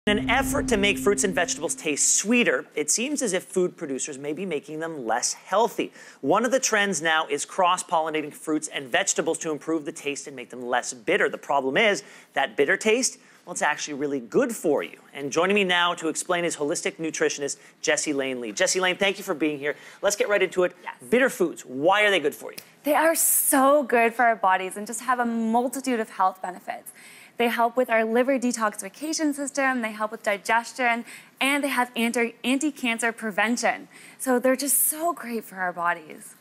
In an effort to make fruits and vegetables taste sweeter, it seems as if food producers may be making them less healthy. One of the trends now is cross-pollinating fruits and vegetables to improve the taste and make them less bitter. The problem is that bitter taste, well, it's actually really good for you. And joining me now to explain is holistic nutritionist Jessie Lane-Lee. Jessie Lane, thank you for being here. Let's get right into it. Yes. Bitter foods, why are they good for you? They are so good for our bodies and just have a multitude of health benefits. They help with our liver detoxification system, they help with digestion, and they have anti-cancer prevention. So they're just so great for our bodies.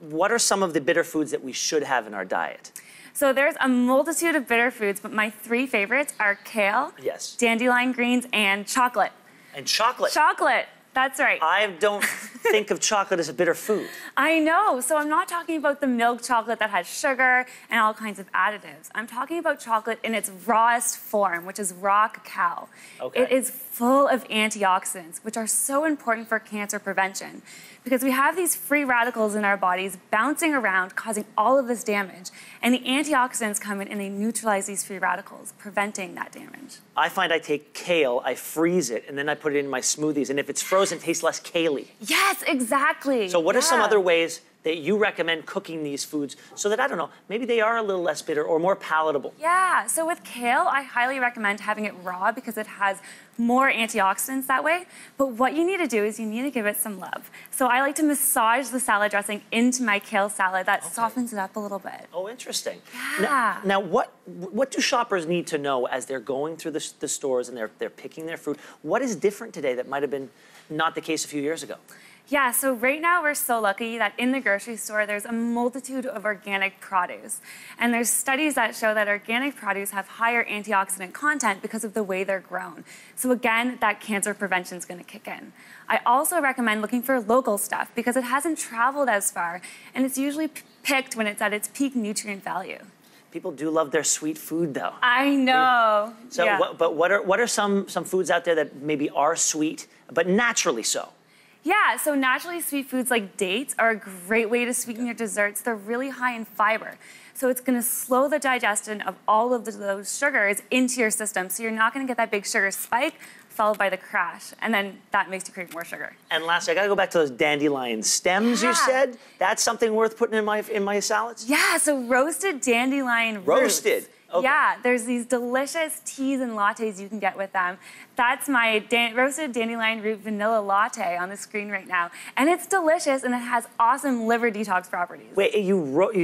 What are some of the bitter foods that we should have in our diet? So there's a multitude of bitter foods, but my three favorites are kale, yes, dandelion greens, and chocolate. And chocolate? Chocolate, that's right. I don't think of chocolate as a bitter food. I know, so I'm not talking about the milk chocolate that has sugar and all kinds of additives. I'm talking about chocolate in its rawest form, which is raw cacao. Okay. It is full of antioxidants, which are so important for cancer prevention, because we have these free radicals in our bodies bouncing around, causing all of this damage. And the antioxidants come in and they neutralize these free radicals, preventing that damage. I find I take kale, I freeze it, and then I put it in my smoothies. And if it's frozen, it tastes less kale-y. Yes, exactly. So what are some other ways that you recommend cooking these foods so that, I don't know, maybe they are a little less bitter or more palatable? Yeah, so with kale, I highly recommend having it raw because it has more antioxidants that way. But what you need to do is you need to give it some love. So I like to massage the salad dressing into my kale salad. That softens it up a little bit. Oh, interesting. Yeah. Now what do shoppers need to know as they're going through the stores and they're picking their fruit? What is different today that might have been not the case a few years ago? Yeah, so right now we're so lucky that in the grocery store there's a multitude of organic produce. And there's studies that show that organic produce have higher antioxidant content because of the way they're grown. So again, that cancer prevention is going to kick in. I also recommend looking for local stuff because it hasn't traveled as far and it's usually picked when it's at its peak nutrient value. People do love their sweet food, though. I know. So, yeah. But what are some foods out there that maybe are sweet, but naturally so? Yeah, so naturally sweet foods like dates are a great way to sweeten your desserts. They're really high in fiber. So it's going to slow the digestion of all of those sugars into your system. So you're not going to get that big sugar spike followed by the crash. And then that makes you crave more sugar. And lastly, I got to go back to those dandelion stems you said. That's something worth putting in my salads? Yeah, so roasted dandelion roots. Roasted? Okay. Yeah, there's these delicious teas and lattes you can get with them. That's my roasted dandelion root vanilla latte on the screen right now. And it's delicious and it has awesome liver detox properties. Wait,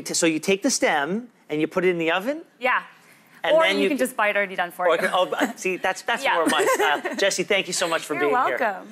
so you take the stem and you put it in the oven? Yeah. And or then you can just buy it already done for you. Oh, see, that's more my style. Jessie, thank you so much for being here. You're welcome.